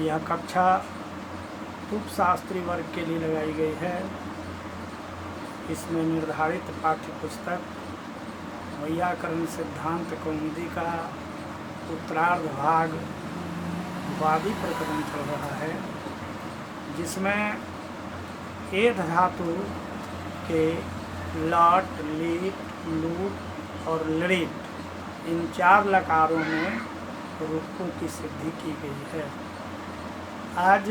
यह कक्षा उपशास्त्री वर्ग के लिए लगाई गई है। इसमें निर्धारित पाठ्य पुस्तक वैयाकरण सिद्धांत कौमुदी का उत्तरार्ध भाग वादी प्रकरण चल रहा है, जिसमें एध धातु के लट, लीट, लूट और लृट इन 4 लकारों में रूपों की सिद्धि की गई है। आज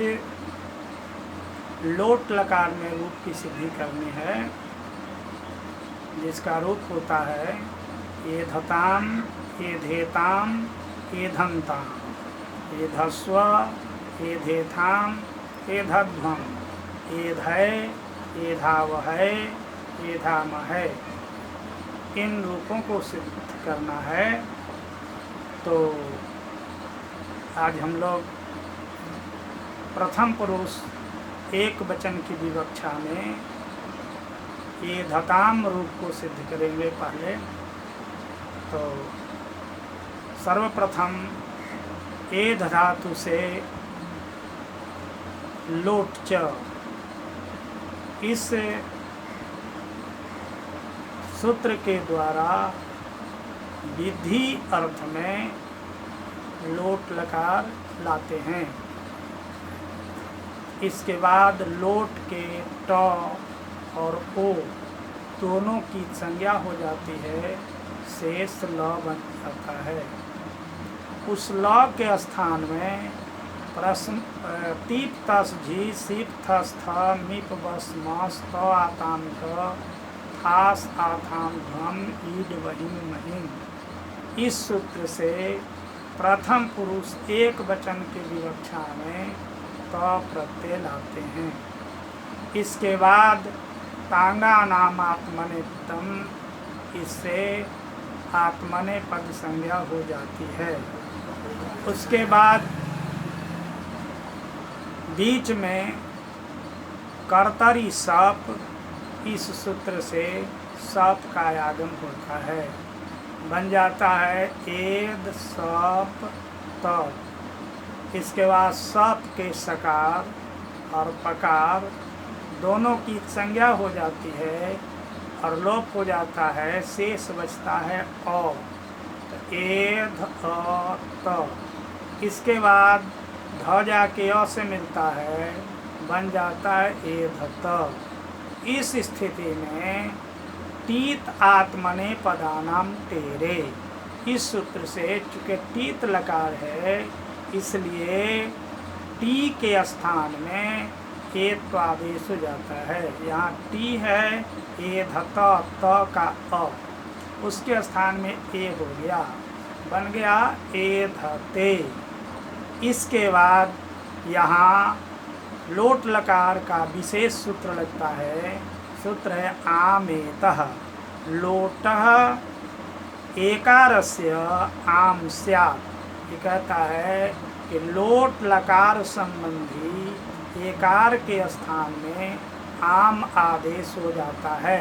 लोट लकार में रूप की सिद्धि करनी है, जिसका रूप होता है एधताम, एधेताम, एधंताम, एधस्व, एधेथाम, एधध्वम, एधय, एधावहय, एधामहय। इन रूपों को सिद्ध करना है। तो आज हम लोग प्रथम पुरुष एक वचन की विवक्षा में एधताम रूप को सिद्ध करेंगे। पहले तो सर्वप्रथम एध धातु से लोट च, इस सूत्र के द्वारा विधि अर्थ में लोट लकार लाते हैं। इसके बाद लोट के ट और ओ दोनों की संज्ञा हो जाती है, शेष ल बन जाता है। उस ल के स्थान में प्रश्न तीप तस झी सिप थस थ मिप बस मस त आताम क थास आथाम ध्वम ईड वहिम महिम। इस सूत्र से प्रथम पुरुष एक वचन के विवक्षा में त प्रत्यय लाते हैं। इसके बाद तांगा नाम आत्मनेपदम, इससे आत्मने पद संज्ञा हो जाती है। उसके बाद बीच में कर्तरी सप, इस सूत्र से सप का आगम होता है, बन जाता है एद सप त। इसके बाद सप के सकार और पकार दोनों की संज्ञा हो जाती है और लोप हो जाता है, शेष बचता है अ, तो एध अ त। इसके बाद ध जाके अ से मिलता है, बन जाता है एध त। इस स्थिति में टीत आत्मने पदानाम तेरे, इस सूत्र से चूँकि टीत लकार है, इसलिए टी के स्थान में एत तो आदेश हो जाता है। यहाँ टी है, एधत त का अ, उसके स्थान में ए हो गया, बन गया एधते। इसके बाद यहाँ लोट लकार का विशेष सूत्र लगता है। सूत्र है आमेतः। लोटः एकारस्य आम स्यात्। ये कहता है कि लोट लकार संबंधी एकार के स्थान में आम आदेश हो जाता है।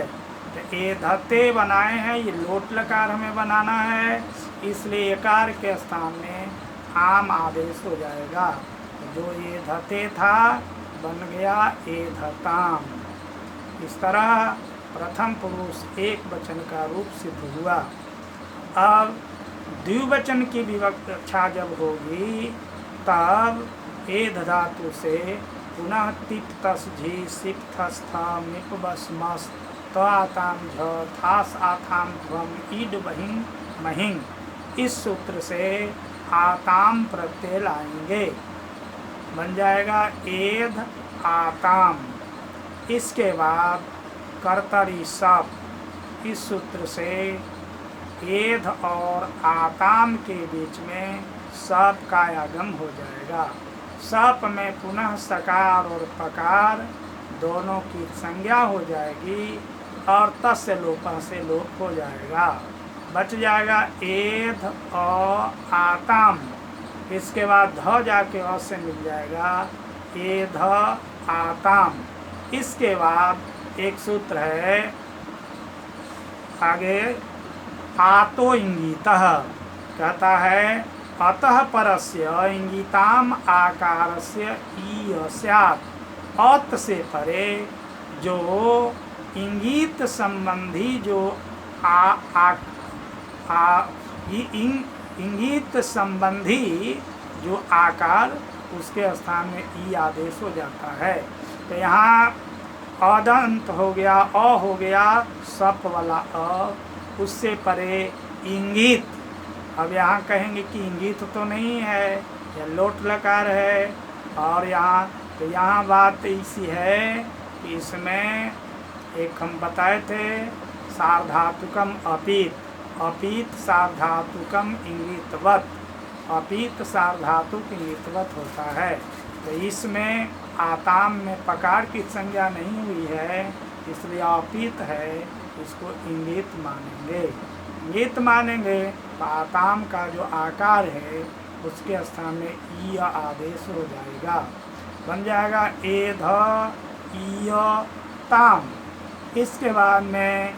तो एधते बनाए हैं, ये लोट लकार हमें बनाना है, इसलिए एकार के स्थान में आम आदेश हो जाएगा। जो एधते था बन गया एधताम। इस तरह प्रथम पुरुष एक वचन का रूप सिद्ध हुआ। अब द्विवचन की विवक्षा जब होगी, तब एध धातु से पुनः तिप तस झी सिप थस थ मिप बस मस त आताम झ थास आथाम ध्वम ईड वहिम महिम। इस सूत्र से आताम प्रत्यय लाएंगे, बन जाएगा एध आताम। इसके बाद कर्तरी सप, इस सूत्र से एध और आताम के बीच में सप का आगम हो जाएगा। सप में पुनः सकार और पकार दोनों की संज्ञा हो जाएगी और तस्य लोपा से लोप हो जाएगा, बच जाएगा एध अ आताम। इसके बाद ध जाके अ से मिल जाएगा एध आताम। इसके बाद एक सूत्र है आगे आतो इंगितः, कहता है अतः परस्य इंगिताम आकारस्य ईय स्यात्। अत से परे जो इंगित संबंधी जो इंगित संबंधी जो आकार, उसके स्थान में ई आदेश हो जाता है। तो यहाँ अदंत हो गया, अ हो गया सप वाला अ, उससे परे इंगित। अब यहाँ कहेंगे कि इंगित तो नहीं है, यह लोट लकार है। और यहाँ तो यहाँ बात इसी है कि इसमें एक हम बताए थे सार्वधातुकम अपीत, अपीत सार्वधातुकम इंगितवत, अपीत सार्वधातुक इंगितवत होता है। तो इसमें आताम में पकार की संज्ञा नहीं हुई है, इसलिए अपीत है, इसको इंगित मानेंगे। इंगित मानेंगे तो आताम का जो आकार है उसके स्थान में ई आदेश हो जाएगा, बन जाएगा एध ईय ताम। इसके बाद में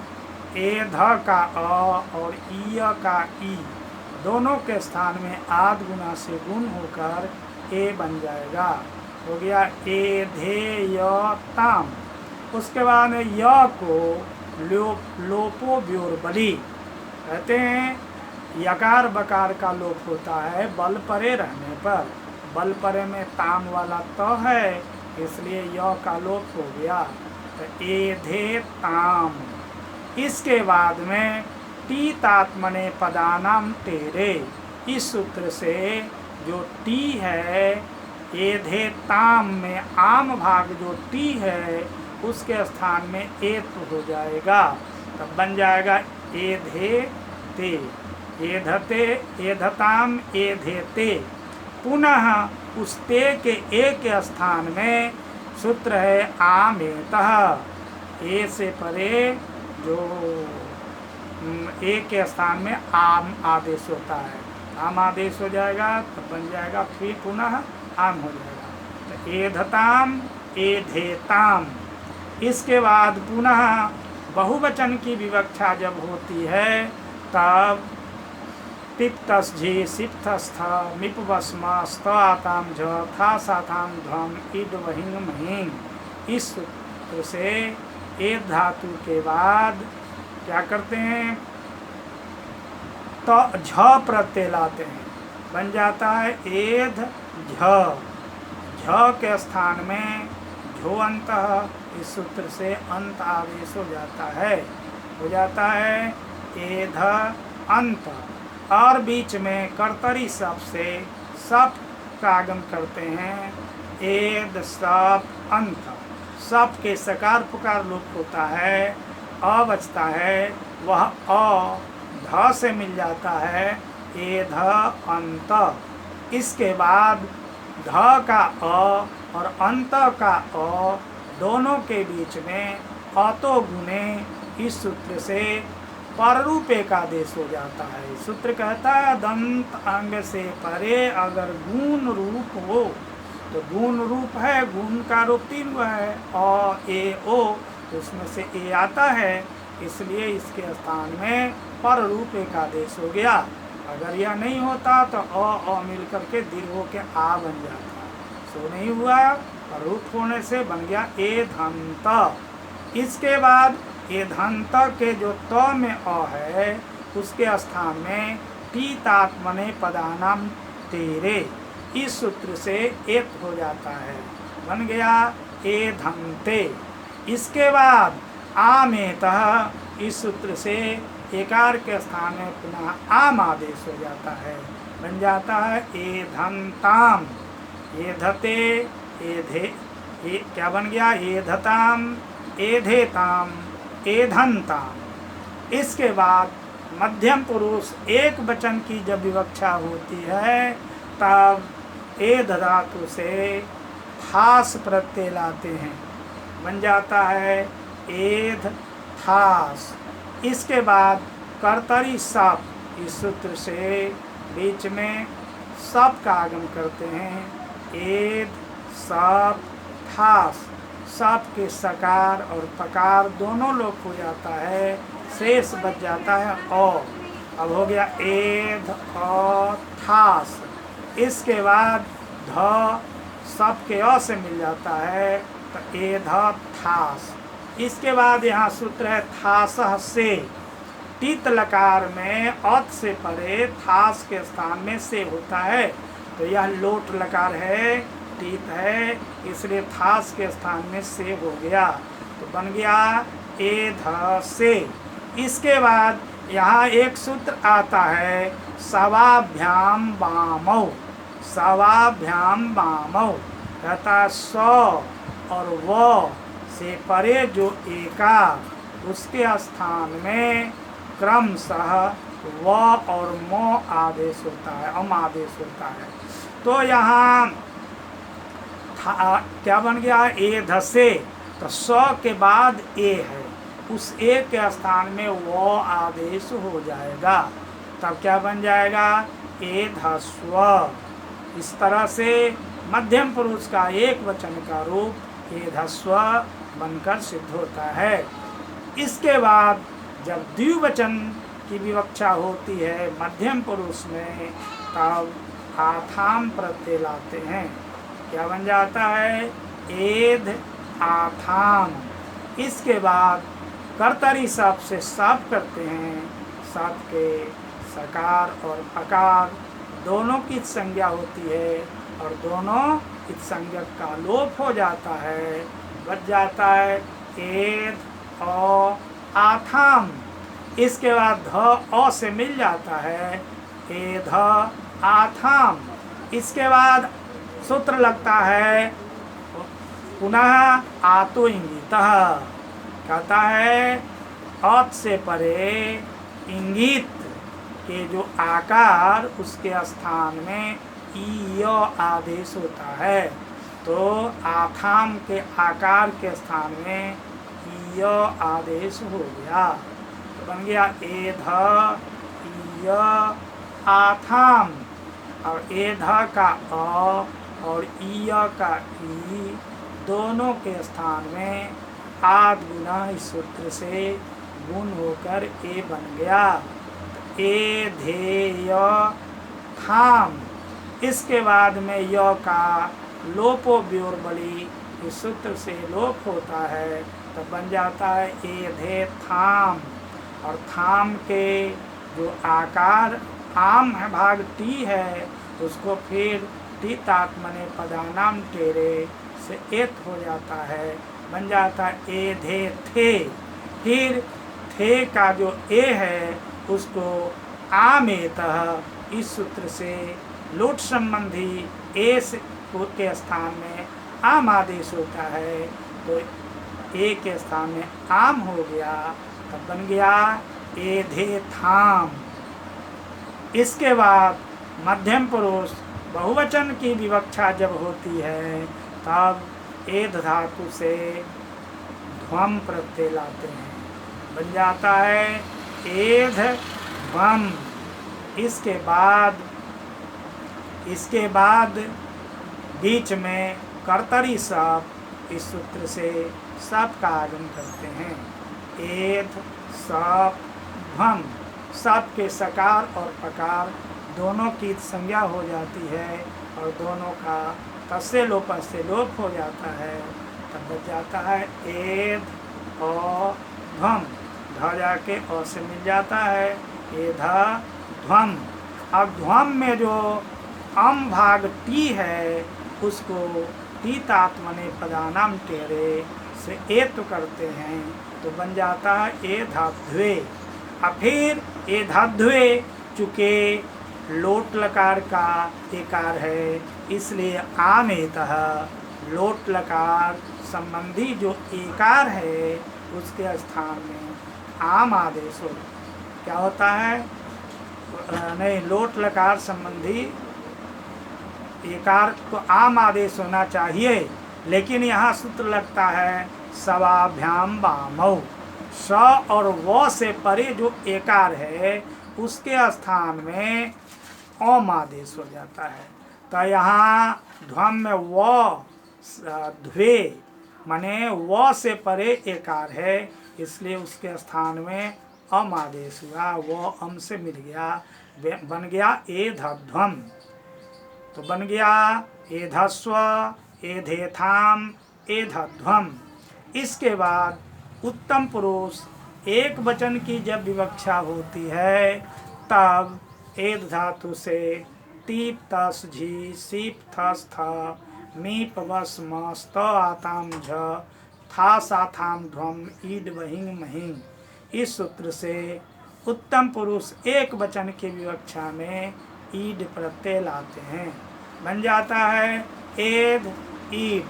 एध का अ और ईय का ई, दोनों के स्थान में आद गुना से गुण होकर ए बन जाएगा, हो गया एधेयताम। उसके बाद में य को लोपो व्योरबली कहते हैं, यकार बकार का लोप होता है बल परे रहने पर। बल परे में ताम वाला तो है, इसलिए य का लोप हो गया, तो एधे ताम। इसके बाद में टी तात्मने पदानाम तेरे, इस सूत्र से जो टी है एधे ताम में आम भाग जो टी है उसके स्थान में एत हो जाएगा, तब बन जाएगा एधे ते, एधते एधताम एधेते। पुनः उस ते के ए के स्थान में सूत्र है आमेतः, ए से परे जो ए के स्थान में आम आदेश होता है, आम आदेश हो जाएगा तो बन जाएगा फिर पुनः आम हो जाएगा, तो एधताम एधेताम। इसके बाद पुनः बहुवचन की विवक्षा जब होती है तब तिप्तस झी सिप्तस्थ मिपवस्म स्त आताम झ था साताम ध्वम इड वहिंग महिंग, इस सूत्र से एध धातु के बाद क्या करते हैं तो झ प्रत्यय लाते हैं, बन जाता है एध झ। झ के स्थान में झो अंत, इस सूत्र से अंत आदेश हो जाता है, हो जाता है एध अंत। और बीच में कर्तरी सप से सप का आगम करते हैं, एद सप अंत। सप के सकार पुकार लोप होता है, अ बचता है, वह अ ध से मिल जाता है, एध अंत। इसके बाद ध का अ और अंत का अ दोनों के बीच में अतो गुने, इस सूत्र से पररूप एक आदेश हो जाता है। सूत्र कहता है दंत अंग से परे अगर गुण रूप हो, तो गुण रूप है, गुण का रूप तीन है अ ए ओ, तो उसमें से ए आता है, इसलिए इसके स्थान में पर रूप एक आदेश हो गया। अगर यह नहीं होता तो अ मिल करके दीर्घों के आ बन जाता, सो नहीं हुआ, पर रूप होने से बन गया ए धंत। इसके बाद ए धंत के जो त में अ है उसके स्थान में टी तात्मने पदानाम तेरे, इस सूत्र से एक हो जाता है, बन गया ए धंते। इसके बाद आमेतः, इस सूत्र से एकार के स्थान में पुनः आम आदेश हो जाता है, बन जाता है ए धंताम। ए धते एधे क्या बन गया, ए धताम एधेताम एधंताम। इसके बाद मध्यम पुरुष एक वचन की जब विवक्षा होती है तब एध धातु से थास प्रत्यय लाते हैं, बन जाता है एध थास। इसके बाद कर्तरी सप, इस सूत्र से बीच में सप का आगम करते हैं, एध सप थास। सप के सकार और पकार दोनों लोप हो जाता है, शेष बच जाता है अब हो गया एध थास। इसके बाद ध सबके अ से मिल जाता है तो एध थास। इसके बाद यहाँ सूत्र है थासह से। टित लकार में अत से परे थास के स्थान में से होता है, तो यह लोट लकार है, टित है, इसलिए थास के स्थान में से हो गया, तो बन गया एध से। इसके बाद यहाँ एक सूत्र आता है सवाभ्याम वामौ। सवाभ्याम वामौ कहता है स और व से परे जो एकार उसके स्थान में क्रमशः व और म आदेश होता है, अम आदेश होता है। तो यहाँ क्या बन गया ए ध से, तो स के बाद ए है, उस ए के स्थान में वो आदेश हो जाएगा, तब क्या बन जाएगा ए धस्व। इस तरह से मध्यम पुरुष का एक वचन का रूप ए धस्व बनकर सिद्ध होता है। इसके बाद जब द्विवचन की विवक्षा होती है मध्यम पुरुष में, तब आथाम प्रत्यय लाते हैं। क्या बन जाता है एध आथाम। इसके बाद कर्तरी शब्द से सब करते हैं, सब के सकार और अकार दोनों की संज्ञा होती है और दोनों इस संज्ञक का लोप हो जाता है, बच जाता है एध आथाम। इसके बाद ध अ से मिल जाता है एध आथाम। इसके बाद सूत्र लगता है पुनः आतो इंगितः। कहता है अत से परे इंगित के जो आकार उसके स्थान में इ आदेश होता है, तो आथाम के आकार के स्थान में इ आदेश हो गया, तो बन गया एध इ आथाम। और एध का अ और इ का ई दोनों के स्थान में आद गुना इस सूत्र से गुण होकर ए बन गया, ए धेय थाम। इसके बाद में य का लोपो व्योर्बली इस सूत्र से लोप होता है, तो बन जाता है ए धे थाम। और थाम के जो आकार आम है भाग टी है, उसको फिर टी तात्मने पदानाम टेरे से एत हो जाता है, बन जाता है ए धे थे। फिर थे का जो ए है उसको आमेतः इस सूत्र से लोट संबंधी ए के स्थान में आम आदेश होता है, तो ए के स्थान में आम हो गया, तब बन गया ए धे थाम। इसके बाद मध्यम पुरुष बहुवचन की विवक्षा जब होती है तब एध धातु से ध्वम प्रत्यय लाते हैं, बन जाता है एध ध्वम। इसके बाद बीच में कर्तरी शब्द इस सूत्र से सब का आगम करते हैं, एध सब ध्वम। सब के सकार और पकार दोनों की संज्ञा हो जाती है और दोनों का तस्य लोप से लोप हो जाता है, तब बच जाता है एध ध्वम। ध जाके अ से मिल जाता है एध ध्वम। अब ध्वम में जो अम भाग टी है उसको टी तात्मने पदानाम टेरे से एत करते हैं, तो बन जाता है ए धाध्वे। अब फिर ए धाध्वे चूँकि लोट लकार का एकार है, इसलिए आमेतः लोट लकार संबंधी जो एकार है उसके स्थान में आम आदेश हो क्या होता है, नहीं, लोट लकार संबंधी एकार को आम आदेश होना चाहिए, लेकिन यहाँ सूत्र लगता है सवाभ्याम वामौ। स और व से परे जो एकार है उसके स्थान में ओम आदेश हो जाता है, तो यहाँ ध्वम में व ध्वे माने व से परे एकार है, इसलिए उसके स्थान में अम आदेश हुआ, वो अम से मिल गया, बन गया एधध्वम। तो बन गया एधस्व, एधेथाम, एधध्वम। इसके बाद उत्तम पुरुष एक वचन की जब विवक्षा होती है तब एध धातु से तीप तस झी सीप थस थ मीप वस मस त आताम झ था साथाम ध्वम ईड वहिंग महिंग। इस सूत्र से उत्तम पुरुष एक वचन की विवक्षा में ईड प्रत्यय लाते हैं। बन जाता है एद ईड।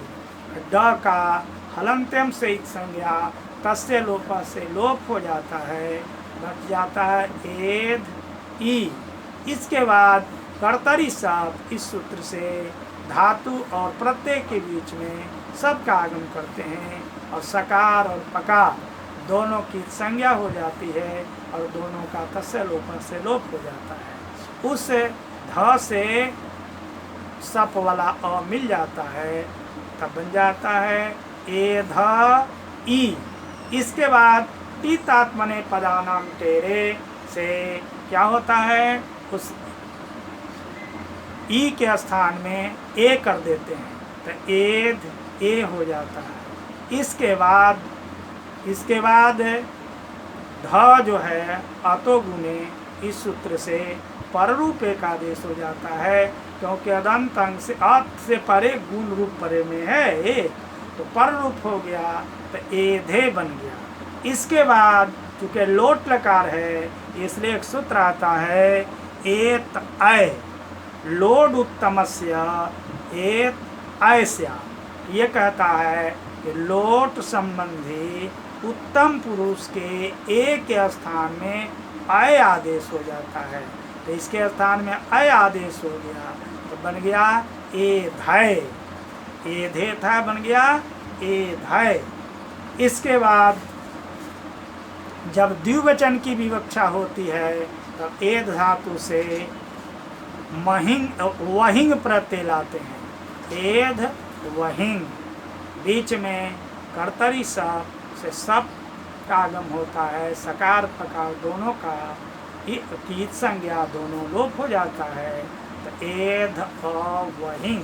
ड का हलंत्यम से इत संज्ञा तस्य लोप से लोप हो जाता है, बच जाता है एद ई। इसके बाद कर्तरी शब्द इस सूत्र से धातु और प्रत्यय के बीच में सब का आगम करते हैं और सकार और पकार दोनों की संज्ञा हो जाती है और दोनों का तस्य लोप से लोप हो जाता है। उस ध से सप वाला अ मिल जाता है, तब बन जाता है एध ई। इसके बाद तीतात्मने पदानाम टेरे से क्या होता है, उस ई के स्थान में ए कर देते हैं तो एध ए हो जाता है। इसके बाद ध जो है अतो गुणे इस सूत्र से पररूप एक आदेश हो जाता है, क्योंकि अदंत अंग से अत से परे गुण रूप परे में है ए, तो पर रूप हो गया तो एधे बन गया। इसके बाद चूंकि लोट लकार है इसलिए एक सूत्र आता है एत अय लोड उत्तमस्य एत अयस्या। ये कहता है कि लोट संबंधी उत्तम पुरुष के ए के स्थान में अय आदेश हो जाता है, तो इसके स्थान में अय आदेश हो गया तो बन गया एधय। एधे था बन गया एधय। इसके बाद जब द्विवचन की विवक्षा होती है तब एध धातु से महिंग वहिंग प्रत्यय लाते हैं। एध वहिंग, बीच में कर्तरी से सब का आगम होता है, सकार पकार दोनों का कीट संज्ञा दोनों लोप हो जाता है तो एध वहिंग।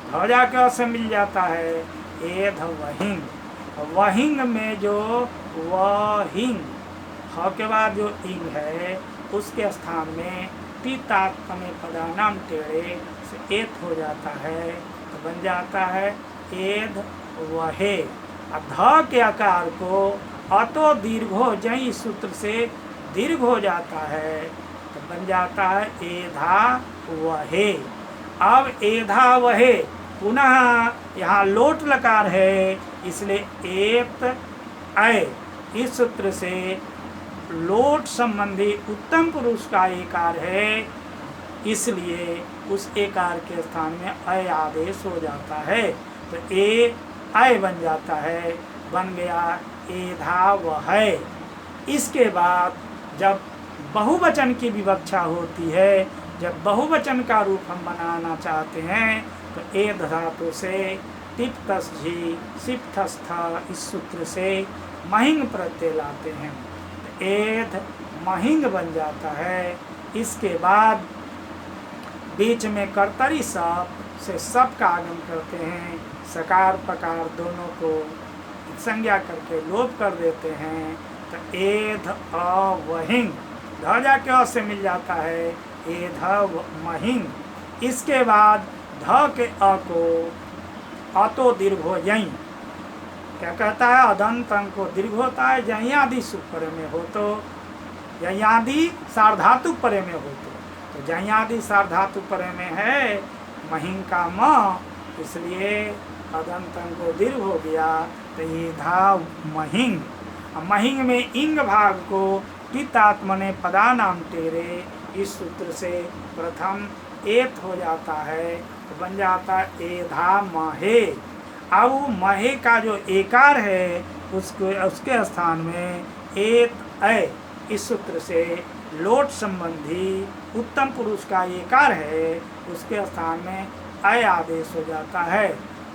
ध्वजा के से मिल जाता है एध वहिंग। वहिंग में जो वहिंग ह के बाद जो इंग है उसके स्थान में तीतात्मने पदानाम टेढ़े से एत हो जाता है तो बन जाता है एध वहे। ध के आकार को अतो दीर्घो जई सूत्र से दीर्घ हो जाता है तो बन जाता है एधा वहे। अब एधा वहे पुनः यहाँ लोट लकार है इसलिए एत अय इस सूत्र से लोट संबंधी उत्तम पुरुष का एकार है, इसलिए उस एकार के स्थान में अय आदेश हो जाता है तो ए अय बन जाता है, बन गया एधा वहै। इसके बाद जब बहुवचन की विवक्षा होती है, जब बहुवचन का रूप हम बनाना चाहते हैं तो एध धातु से टिप तस झी सिप थस था इस सूत्र से महिंग प्रत्यय लाते हैं, एध महिंग बन जाता है। इसके बाद बीच में कर्तरी शब्द से सब का आगम करते हैं, सकार पकार दोनों को संज्ञा करके लोप कर देते हैं तो एध अवहिंग। ध्वजा के अ से मिल जाता है एध महिंग। इसके बाद ध के अ को अतो दीर्घ हो यहीं क्या कहता है, अदंत अंग को दीर्घ होता है जहीं आदि सुपर में हो तो, यहीं आदि सार्धातु परे में हो तो जहीं आदि सार्धातु परे में है महिंग का म, इसलिए अदंत अंग को दीर्घ हो गया तो ये धा महिंग। महिंग में इंग भाग को कितात्मने पदानाम टेरे इस सूत्र से प्रथम एत हो जाता है तो बन जाता है एधा महे। अब महे का जो एकार है उसके स्थान में एत अय इस सूत्र से लोट संबंधी उत्तम पुरुष का एकार है उसके स्थान में अय आदेश हो जाता है,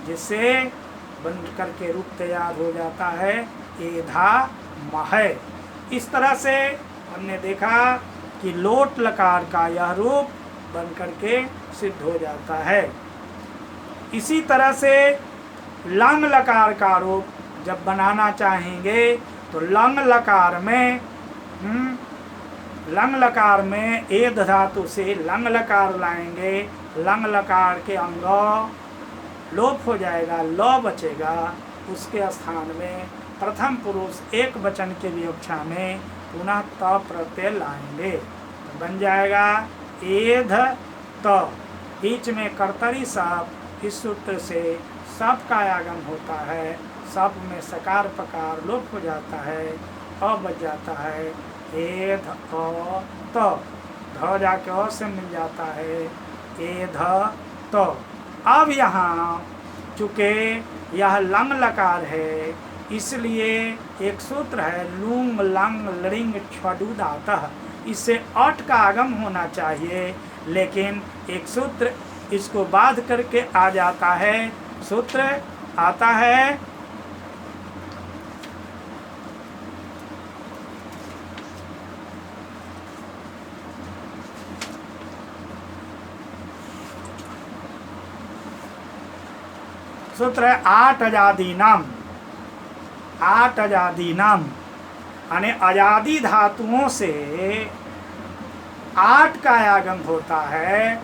जिससे बन करके रूप तैयार हो जाता है एधा महे। इस तरह से हमने देखा कि लोट लकार का यह रूप बन करके सिद्ध हो जाता है। इसी तरह से लंग लकार का रूप जब बनाना चाहेंगे तो लंग लकार में एध धातु से लंग लकार लाएंगे। लंग लकार के अंग लोप हो जाएगा, ल बचेगा, उसके स्थान में प्रथम पुरुष एक वचन के विवक्षा में पुनः त प्रत्यय लाएंगे तो बन जाएगा एध त। बीच में कर्तरी सप, इस सूत्र से सप का आगम होता है। सप में सकार पकार लोप हो जाता है, अ बच जाता है, एध अ त। ध जाके अ से मिल जाता है, एध त। अब यहाँ चूँकि यह लंग लकार है इसलिए एक सूत्र है लुंग लंग लृंग छडुदातः, इससे अट का आगम होना चाहिए, लेकिन एक सूत्र इसको बाध करके आ जाता है। सूत्र आता है सूत्र है आठ अजादीनाम। आठ अजादीनाम यानी अजादी धातुओं से आठ का आगम होता है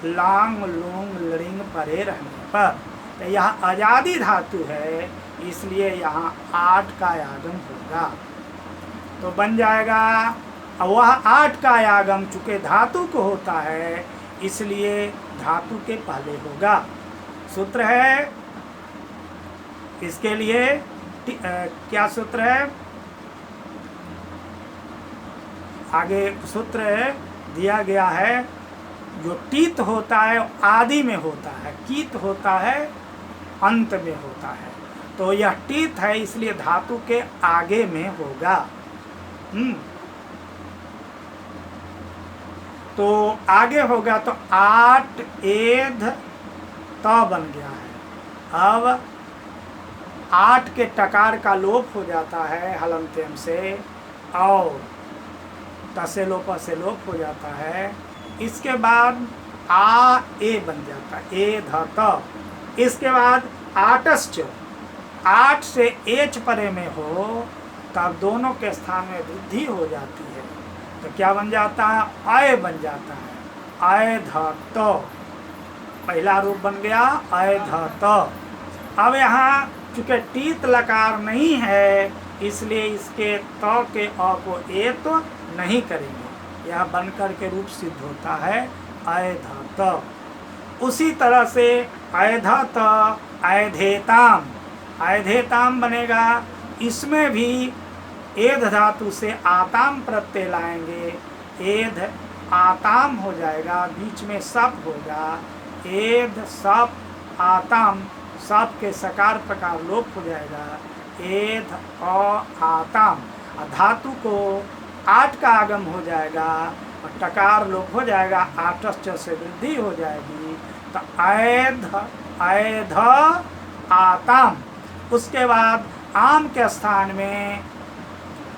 लांग लुंग लृंग परे रहने पर। तो यह अजादी धातु है इसलिए यहाँ आठ का आगम होगा तो बन जाएगा। वह आठ का आगम चूँकि धातु को होता है इसलिए धातु के पहले होगा। सूत्र है इसके लिए क्या सूत्र है, आगे सूत्र दिया गया है। जो टीत होता है आदि में होता है, कीत होता है अंत में होता है, तो यह टीत है इसलिए धातु के आगे में होगा। तो आगे होगा तो आठ एध त बन गया है। अब आठ के टकार का लोप हो जाता है हलंत्यम से और तसे लोप से लोप हो जाता है। इसके बाद आ ए बन जाता है, ए ध त। इसके बाद आटश्च, आठ से एच परे में हो तब दोनों के स्थान में वृद्धि हो जाती है तो क्या बन जाता है, अय बन जाता है, अय ध त। पहला रूप बन गया अय ध त। अब यहाँ चूँकि टीत लकार नहीं है इसलिए इसके त के अ को ए तो नहीं करेंगे, यह बनकर के रूप सिद्ध होता है अय ध त। उसी तरह से अय ध त अयधेताम, अयधेताम बनेगा। इसमें भी एध धातु से आताम प्रत्यय लाएंगे, एध आताम हो जाएगा, बीच में सप होगा, एध सप आताम, सप के सकार प्रकार लोप हो जाएगा, एध अ आताम। धातु को आठ का आगम हो जाएगा और टकार लोप हो जाएगा, आटश्च से वृद्धि हो जाएगी तो ऐध आताम। उसके बाद आम के स्थान में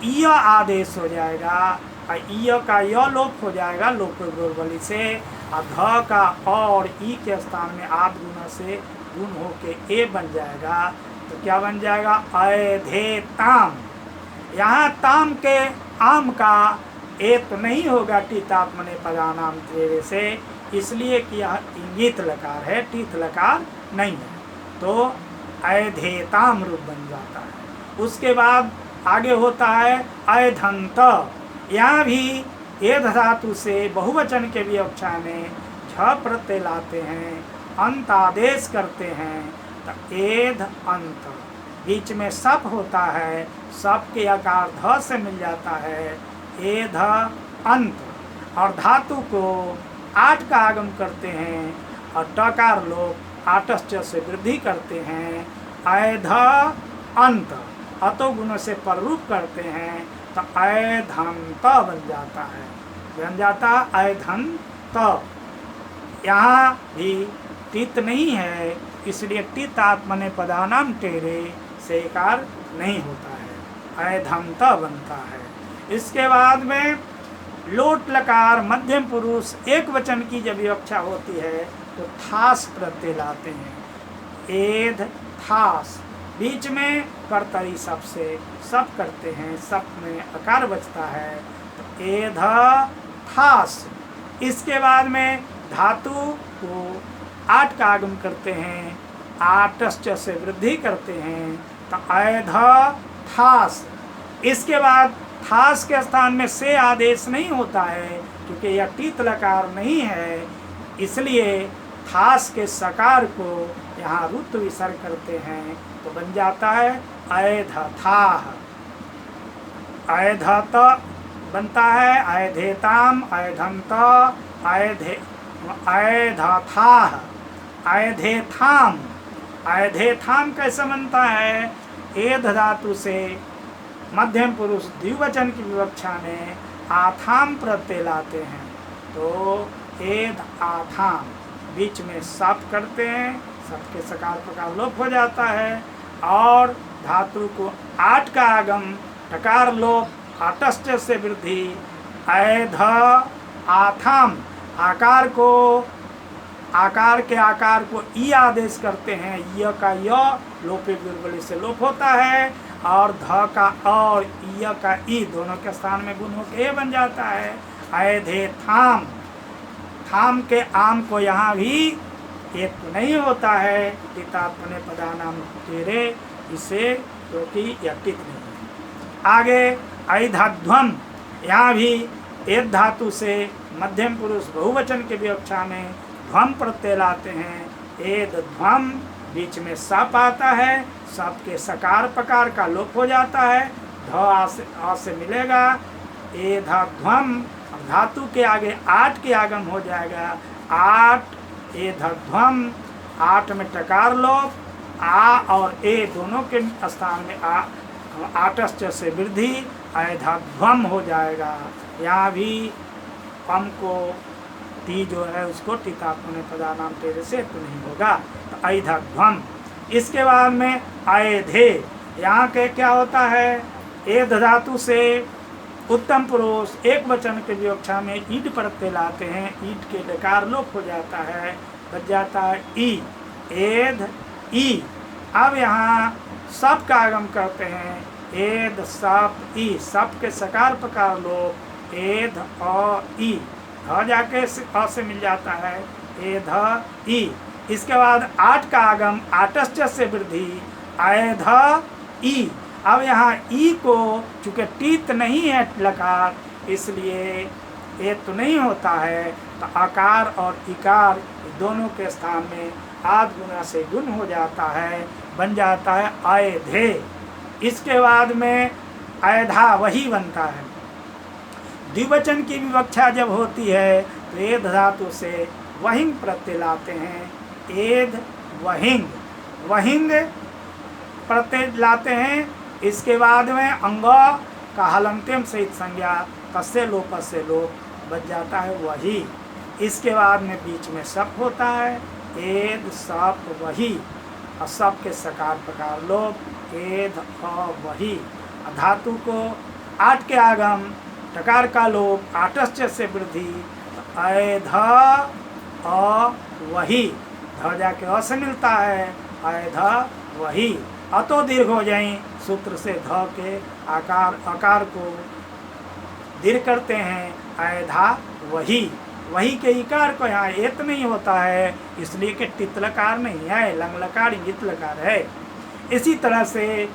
य आदेश हो जाएगा और य का य लोप हो जाएगा लोप गोरबली से, और ध का और ई के स्थान में आद गुना से गुण होके ए बन जाएगा तो क्या बन जाएगा, अयधेताम। यहाँ ताम के आम का ए तो नहीं होगा टीतात्मने पदानाम तेरे से, इसलिए कि यह इंगित लकार है, टीत लकार नहीं है तो अयधेताम रूप बन जाता है। उसके बाद आगे होता है अयधंत। यहाँ भी एध धातु से बहुवचन के विवक्षा में झ प्रत्यय लाते हैं, अंत आदेश करते हैं तो एध अंत। बीच में सप होता है, सप के आकार ध से मिल जाता है, एध अंत। और धातु को आठ का आगम करते हैं और टकार लोप आटश्च से वृद्धि करते हैं, ऐध अंत। अतो गुणों से पररूप करते हैं तो ऐधंत बन जाता है, बन जाता ऐधंत। यहाँ भी टित नहीं है इसलिए टित आत्मने पदानाम टेरे से कार नहीं होता है, ऐधंत बनता है। इसके बाद में लोट लकार मध्यम पुरुष एक वचन की जब विवक्षा होती है तो थास प्रत्यय लाते हैं। एध थास, बीच में कर्तरी सब से सब करते हैं, सब में अकार बचता है तो एध थास। इसके बाद में धातु को आठ का आगम करते हैं, आटश्च से वृद्धि करते हैं तो ऐध थास। इसके बाद थास के स्थान में से आदेश नहीं होता है क्योंकि यह टीत लकार नहीं है, इसलिए थास के सकार को यहाँ रुत विसर्ग करते हैं तो बन जाता है ऐधथाह। ऐधत बनता है ऐधेताम, ऐधंत, ऐधथाह, ऐधेथाम। ऐधेथाम कैसे बनता है? एध धातु से मध्यम पुरुष द्विवचन की विवक्षा में आथाम प्रत्यय लाते हैं तो एध आथाम, बीच में सप करते हैं, सबके सकार प्रकार लोप हो जाता है और धातु को आठ का आगम टकार लोप आटश्च से वृद्धि ऐध आथाम। आकार के आकार को ई आदेश करते हैं, य का य लोपे दुर्बली से लोप होता है और ध का और य का ई दोनों के स्थान में गुण होकर ए बन जाता है ऐधे थाम। थाम के आम को यहाँ भी एक तो नहीं होता है, टितात्मने पदानाम तेरे, इसे क्योंकि यह टित नहीं है। आगे ऐधाध्वम, यहाँ भी एक धातु से मध्यम पुरुष बहुवचन के विवक्षा में ध्वम प्रत्यय लाते हैं। एद ध्वम, बीच में सप आता है, सप के सकार प्रकार का लोप हो जाता है, ध आ से मिलेगा एधध्वम। धातु के आगे आठ के आगम हो जाएगा, आठ एधध्वम, आठ में टकार लोप, आ और ए दोनों के स्थान में आटश्च से वृद्धि ऐधध्वम हो जाएगा। यहाँ भी पम को टी जो है उसको टितात्मने पदानाम तेरे से तो नहीं होगा तो ऐधध्वम। इसके बाद में ऐधे, यहाँ के क्या होता है? एध धातु से उत्तम पुरुष एक वचन के विवक्षा में ईड प्रत्यय लाते हैं, ईड के डकार लोप हो जाता है, बच जाता है ई, एध ई। अब यहाँ सब का आगम करते हैं, एध सप ई, सब के सकार प्रकार लोप एध अ ई, ध जाके अ से मिल जाता है एध ई। इसके बाद आठ का आगम आटश्च से वृद्धि ऐध ई। अब यहाँ ई को चूँकि टीत नहीं है लकार, इसलिए ए तो नहीं होता है तो आकार और इकार दोनों के स्थान में आद गुना से गुण हो जाता है, बन जाता है ऐधे। इसके बाद में ऐधा वही बनता है। द्विवचन की विवक्षा जब होती है तो एध धातु से वहिंग प्रत्यय लाते हैं, एध वहिंग, वहिंग प्रत्यय लाते हैं। इसके बाद में अंग का हलंत्यम सहित संज्ञा तस्य लोप से लोप बच जाता है वही। इसके बाद में बीच में सप होता है, एध सप वही, और सप के सकार प्रकार लोप एध अ वही। धातु को आठ के आगम टकार का लोप आटश्च से वृद्धि ऐध अ वही, ध जाके अ से मिलता है ऐध वही। अतो दीर्घ हो जाए सूत्र से ध के आकार अकार को दीर्घ करते हैं ऐधा वही। वही के इकार को यहाँ एत नहीं होता है, इसलिए कि टित लकार नहीं है, लंग लकार इंगित लकार है। इसी तरह से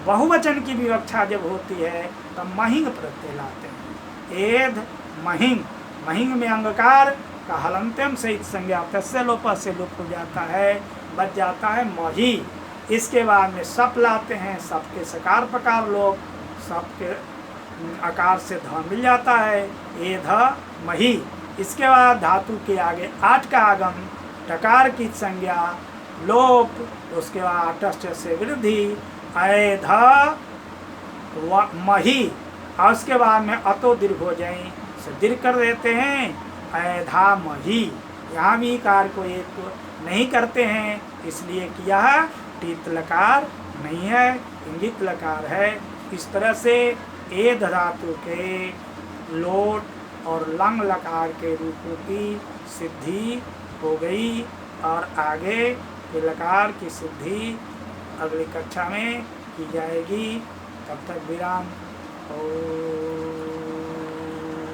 बहुवचन की विवक्षा जब होती है तो महिंग प्रत्यय लाते हैं, एध महिंग। महिंग में अंगकार का हलंत्यम सहित संज्ञा तस्य लोप से लोप हो जाता है, बच जाता है मही। इसके बाद में सप लाते हैं, सप के सकार प्रकार लोप, सप के आकार से ध मिल जाता है एध मही। इसके बाद धातु के आगे आठ का आगम टकार की संज्ञा लोप, उसके बाद आटश्च से वृद्धि ऐध मही, और उसके बाद में अतो दीर्घ हो जाए से दीर्घ कर देते हैं ऐधा मही। यहाँ भी कार को एक नहीं करते हैं, इसलिए कि यह टीत लकार नहीं है, इंगित लकार है। इस तरह से ए धातु के लोट और लंग लकार के रूपों की सिद्धि हो गई। और आगे के लकार की सिद्धि अगली कक्षा में की जाएगी। तब तक विराम। ओम।